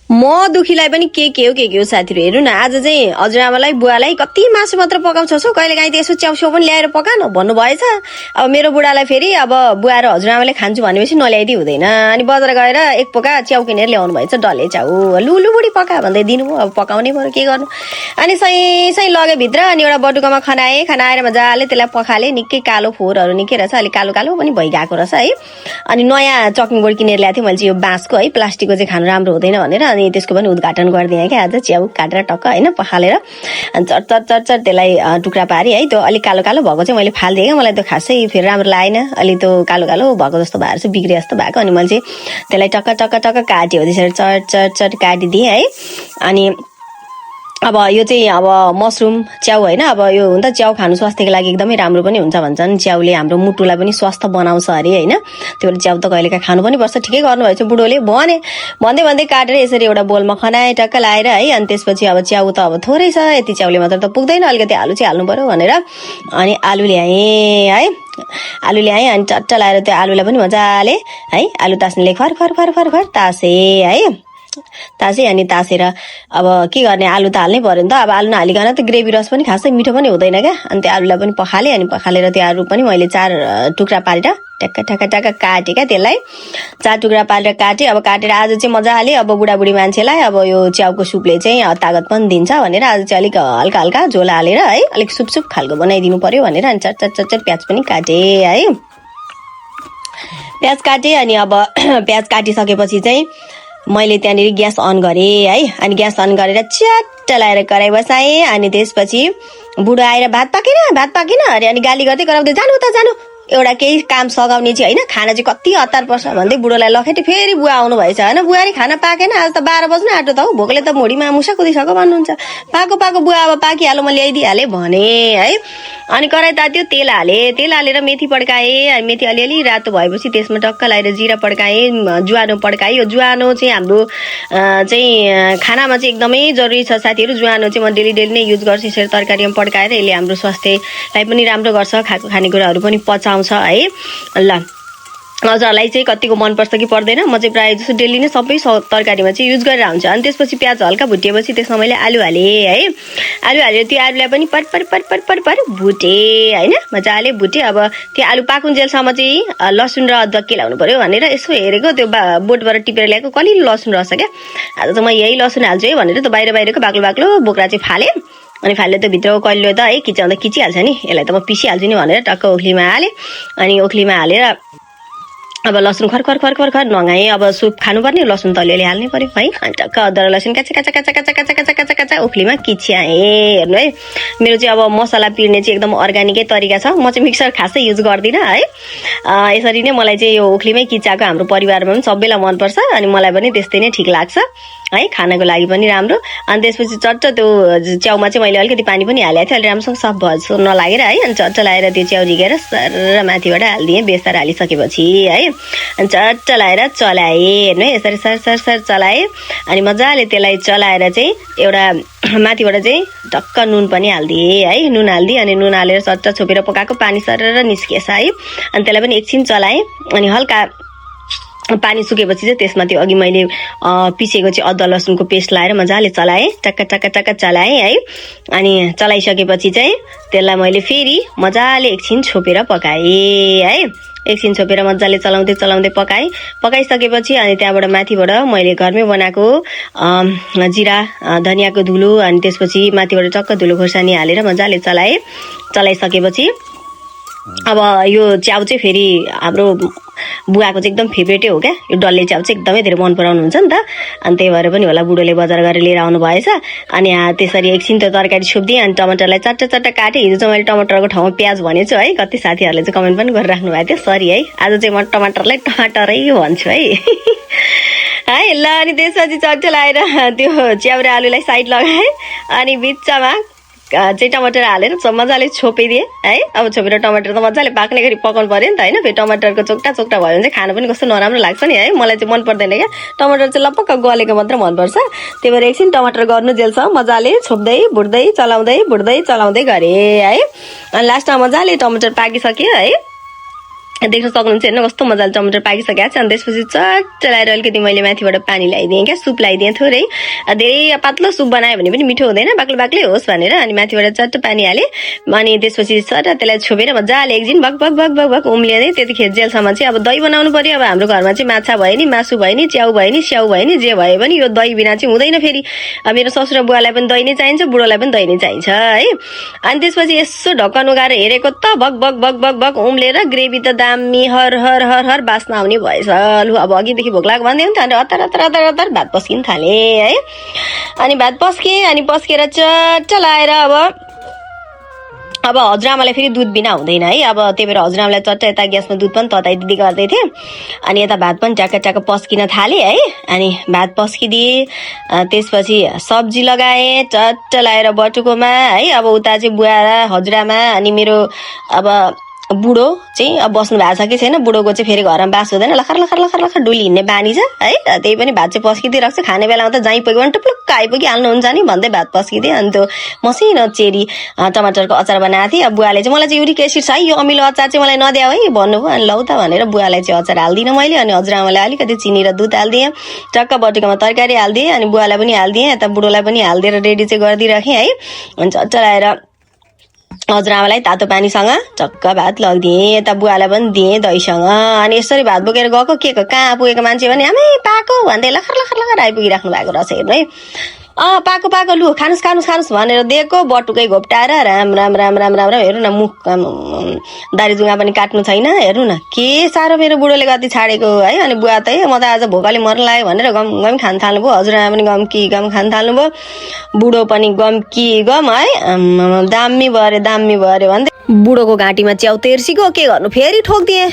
म दुखीलाई पनि के हो साथीहरु हेर्नु न आज चाहिँ हजुरआमालाई बुवालाई कति मासु मात्र पकाउँछौ कहिलेकाहीँ त यसो च्याउस्याउ पनि ल्याएर पकान भन्नु भएछ। अब मेरो बुढालाई फेरि अब बुवा र हजुरआमाले खान्छु भनेपछि नल्याइदि हुँदैन अनि बजार गएर एक पोका च्याउ किनेर ल्याउनु भएछ डल्ले च्याउ लुलु बुढी पका भन्दै दिनु अब पकाउने पर्यो के गर्नु अनि सही लगे भित्र अनि एउटा बटुकामा खनाएर मजाले त्यसलाई पखाले निकै कालो फोहोरहरु निकै रहेछ अलि कालो कालो पनि भइगएको रहेछ है। अनि नयाँ चकिङ बोर्ड किनेर ल्याएको थिएँ मैले चाहिँ यो बाँसको है प्लास्टिकको चाहिँ खानु राम्रो हुँदैन भनेर अनि त्यसको पनि उद्घाटन गरिदिएँ क्या आज च्याउ काटेर टक्क हैन पखालेर अनि चट त्यसलाई टुक्रा पारी है त्यो अलि कालो कालो भएको चाहिँ मैले फाल्दिएँ क्या मलाई त्यो खासै फेरि राम्रो लागेन अलि त्यो कालो कालो भएको जस्तो भएर चाहिँ बिग्रे जस्तो भएको अनि मैले चाहिँ त्यसलाई टक्क काट्यो त्यसरी चट काटिदिएँ है। अनि अब यो चाहिँ अब मसरुम च्याउ हैन अब यो हुन्छ च्याउ खानु स्वास्थ्यको लागि एकदमै राम्रो पनि हुन्छ भन्छन् च्याउले हाम्रो मुटुलाई पनि स्वस्थ बनाउँछ अरे हैन त्यो च्याउ त कहिलेकाहीँ खानु पनि पर्छ ठिकै गर्नुभएछ बुढोले भन्दै काटेर यसरी एउटा बोलमा खनाए टक्क लाएर है अनि त्यसपछि अब च्याउ त अब थोरै छ यति च्याउले मात्र त पुग्दैन अलिकति आलु चाहिँ हाल्नु पर्यो भनेर अनि आलु ल्याएँ है आलु ल्याएँ अनि चट्ट लाएर त्यो आलुलाई पनि मजाले है आलु तास्नेले खर तासे है तासे अनि तासेर अब के गर्ने आलु त हाल्नै पर्यो नि त अब आलु नहालिकन त ग्रेभी रस पनि खासै मिठो पनि हुँदैन क्या अनि त्यो आलुलाई पनि पखाले अनि पखालेर त्यो आलु पनि मैले 4 टुक्रा पारेर टक्क काटे क्या त्यसलाई 4 टुक्रा पारेर काटे अब काटेर आज चाहिँ मजाले अब बुढाबुढी मान्छेलाई अब यो च्याउको सुपले चाहिँ तागत पनि दिन्छ भनेर आज चाहिँ अलिक हल्का झोल हालेर है अलिक सुप खालको बनाइदिनु पर्यो भनेर अनि चट प्याज पनि काटे है प्याज काटे अनि अब प्याज काटिसकेपछि चाहिँ मैले त्यहाँनिर ग्यास अन गरेँ है अनि ग्यास अन गरेर च्याट्ट लाएर कराई बसाएँ अनि त्यसपछि बुढो आएर भात पाकेन अरे अनि गाली गर्दै कराउँदै जानु एउटा केही काम सघाउने चाहिँ हैन खाना चाहिँ कति हतार पर्छ भन्दै बुढोलाई लखेटे फेरि बुवा आउनु भएछ हैन बुहारी खाना पाकेन आज त 12 बज्न आँट्यो त हौ भोकले त मोडीमा मुसा कुदिसक्यो भन्नुहुन्छ पाको बुवा अब पाकिहाल्यो म ल्याइदिहाले भने है अनि कराई तात्यो तेल हालेर मेथी पड्काए अनि मेथी अलिअलि रातो भएपछि त्यसमा टक्क लाएर जिरा पड्काए जुवानो पड्काए यो जुवानो चाहिँ हाम्रो चाहिँ खानामा चाहिँ एकदमै जरुरी छ साथीहरु जुवानो चाहिँ म डेली नै युज गर्छु यसरी तरकारीमा पड्काएर यसले हाम्रो स्वास्थ्यलाई पनि राम्रो गर्छ खाएको खानेकुराहरु पनि पचाउँछ है ल हजुरलाई चाहिँ कतिको मन पर्छ कि पर्दैन म चाहिँ प्राय जस्तो डेली नै सबै तरकारीमा चाहिँ युज गरेर हुन्छ अनि त्यसपछि प्याज हल्का भुटेपछि त्यसमा मैले आलु हाले है आलु हालेर त्यो आलुलाई पनि पर भुटे हैन मजाले भुटे अब त्यो आलु पाकुन्जेलसम्म चाहिँ लसुन र अदुवा के लाउनु पर्यो भनेर यसो हेरेको त्यो बोटबाट टिपेर ल्याएको कलिलो लसुन रहेछ क्या आज त म यही लसुन हाल्छु है भनेर त बाहिरको बाक्लो बोक्रा चाहिँ फाले अनि फाले त भित्र कलिलो त है किचाउँदा किचिहाल्छ नि यसलाई त म पिसिहाल्छु नि भनेर टक्क ओखलीमा हाले अनि ओखलीमा हालेर अब लसुन खर नगाए अब सुप खानुपर्ने लसुन त अलिअलि हाल्नै पर्यो है अनि टक्क अदुवा लसुन काचा ओखलीमा किच्याए हेर्नु है मेरो चाहिँ अब मसला पिर्ने चाहिँ एकदम अर्ग्यानिकै तरिका छ म चाहिँ मिक्सर खासै युज गर्दिनँ है यसरी नै मलाई चाहिँ यो ओखलीमै किच्याको हाम्रो परिवारमा पनि सबैलाई मनपर्छ अनि मलाई पनि त्यस्तै नै ठिक लाग्छ है खानाको लागि पनि राम्रो अनि त्यसपछि चट्ट त्यो च्याउमा चाहिँ मैले अलिकति पानी पनि हालेको थिएँ अलि राम्रोसँग सफ भयो नलागेर है अनि चट्ट लाएर त्यो च्याउ झिकेर सर माथिबाट हालिदिएँ बेस्तार हालिसकेपछि है अनि चट्ट लाएर चलाएँ हेर्नु है यसरी सर चलाएँ अनि मजाले त्यसलाई चलाएर चाहिँ एउटा माथिबाट चाहिँ टक्क नुन पनि हालिदिएँ है नुन हालिदिएँ अनि नुन हालेर चट्ट छोपेर पकाएको पानी सर निस्किएछ है अनि त्यसलाई पनि एकछिन चलाएँ अनि हल्का पानी सुकेपछि चाहिँ त्यसमा त्यो अघि मैले पिसेको चाहिँ अदुवा लसुनको पेस्ट लाएर मजाले चलाएँ टक्क चलाएँ है अनि चलाइसकेपछि चाहिँ त्यसलाई मैले फेरि मजाले एकछिन छोपेर पकाएँ है एकछिन छोपेर मजाले चलाउँदै पकाइसकेपछि अनि त्यहाँबाट माथिबाट मैले घरमै बनाएको जिरा धनियाको धुलो अनि त्यसपछि माथिबाट टक्क धुलो खोर्सानी हालेर मजाले चलाइसकेपछि अब यो च्याउ चाहिँ फेरि हाम्रो बुवाको चाहिँ एकदम फेभरेटै हो क्या यो डल्ले च्याउ चाहिँ एकदमै धेरै मन पराउनुहुन्छ नि त अनि त्यही भएर पनि होला बुढोले बजार गरेर लिएर आउनु भएछ अनि त्यसरी एकछिन त्यो तरकारी छोप्दिएँ अनि टमाटरलाई चट्ट काटेँ हिजो चाहिँ मैले टमाटरको ठाउँमा प्याज भनेछु है कति साथीहरूले चाहिँ कमेन्ट पनि गरिराख्नु भएको थियो सरी है आज चाहिँ म टमाटरलाई टमाटरै भन्छु है है ल अनि त्यसपछि चट्ट लाएर त्यो च्याउ र आलुलाई साइड लगाएँ अनि बिचमा चाहिँ टमाटर हालेर मजाले छोपिदिए है अब छोपेर टमाटर त मजाले पाक्ने गरी पकाउनु पर्यो नि त हैन फेरि टमाटरको चोक्टा भयो भने चाहिँ खान पनि कस्तो नराम्रो लाग्छ नि है मलाई चाहिँ मन पर्दैन क्या टमाटर चाहिँ लपक्क गलेको मात्र मनपर्छ त्यही भएर एकछिन टमाटर गर्नु जेलसम्म मजाले छोप्दै भुट्दै चलाउँदै गरे है अनि लास्टमा मजाले टमाटर पाकिसक्यो है देख्न सक्नुहुन्छ होइन कस्तो मजाले टमाटर पाकिसकेको छ। अनि त्यसपछि चट्ट लगाएर अलिकति मैले माथिबाट पानी लगाइदिएँ क्या, सुप लगाइदिएँ थोरै। धेरै पातलो सुप बनायो भने पनि मिठो हुँदैन, बाक्लो बाक्लै होस् भनेर। अनि माथिबाट चट्ट पानी हालेँ। अनि त्यसपछि सट्ट त्यसलाई छोपेर मजाले एकछिन भक भक भक भक भक उम्लिँदै त्यतिखेर जेलसम्म चाहिँ अब दही बनाउनु पर्यो। अब हाम्रो घरमा चाहिँ माछा भयो नि, मासु भयो नि, च्याउ भयो नि, स्याउ भयो नि, जे भयो भने यो दही बिना चाहिँ हुँदैन। फेरि मेरो ससुरा बुवालाई पनि दही नै चाहिन्छ, बुढोलाई पनि दही नै चाहिन्छ है। अनि त्यसपछि यसो ढक्कन उगाएर हेरेको त भक भक भक भक भक उम्लेर ग्रेभी त दामी हर हर हर हर बास्ना आउने भएछ। लु अब अघिदेखि भोक लाग्यो भन्दै हुन्थ्यो। अनि हतार हतार हतार हतार भात पस्किन थालेँ है। अनि भात पस्केँ। अनि पस्केर चट्ट लाएर अब हजुरआमालाई फेरि दुध बिना हुँदैन है। अब त्यही भएर हजुरआमालाई चट्ट यता ग्यासमा दुध पनि तताइदिँदै गर्दै थिएँ। अनि यता भात पनि ट्याक्क ट्याक्क पस्किन थालेँ है। अनि भात पस्किदिएँ। त्यसपछि सब्जी लगाएँ चट्ट लाएर बटुकोमा है। अब उता चाहिँ बुवा हजुरआमा अनि मेरो अब बुढो चाहिँ अब बस्नु भएको छ कि छैन। बुढोको चाहिँ फेरि घरमा बास हुँदैन, लखर लखर लखर लखर डुली हिँड्ने बानी छ है। त्यही पनि भात चाहिँ पस्किदिइरहेको छ। खाने बेलामा त जाई पुग्यो भने टुप्लुक्क आइपुगी हाल्नुहुन्छ नि भन्दै भात पस्किदिएँ। अनि त्यो मसिनो चेरी टमाटरको अचार बनाएको थिएँ। अब बुवाले चाहिँ मलाई चाहिँ युरिक एसिड छ है, यो अमिलो अचार चाहिँ मलाई नद्याऊ है भन्नुभयो। अनि लौ त भनेर बुवालाई चाहिँ अचार हाल्दिनँ मैले। अनि हजुरआमालाई अलिकति चिनी र दुध हालिदिएँ, टक्क बटुकोमा तरकारी हालिदिएँ। अनि बुवालाई पनि हालिदिएँ, यता बुढोलाई पनि हालिदिएर रेडी चाहिँ गरिदिइराखेँ है। अनि चट्ट लाएर हजुरआमालाई तातो पानीसँग चक्क भात लगिदिएँ, यता बुवालाई पनि दिएँ दहीसँग। अनि यसरी भात बोकेर गएको के कहाँ पुगेको मान्छे भने आमै पाको भन्दै लखर लखर लखर आइपुगिराख्नु भएको रहेछ हेर्नु है। पाको पाको लु खानुस् खानुस् खानुस् भनेर दिएको बटुकै घोप्टाएर राम राम राम राम राम राम। हेर्नु न मुख दारीजुङ्गा पनि काट्नु छैन। हेर्नु न के साह्रो मेरो बुढोले गति छाडेको है। अनि बुवा त म त आज भोकाले मर्न लाग्यो भनेर गम गम खान थाल्नुभयो। हजुरआमा पनि गम कि गम खान थाल्नुभयो, बुढो पनि गम कि गम है। दामी भयो अरे भन्दै बुढोको घाँटीमा च्याउ तेर्सीको के गर्नु फेरि ठोकिदिएँ।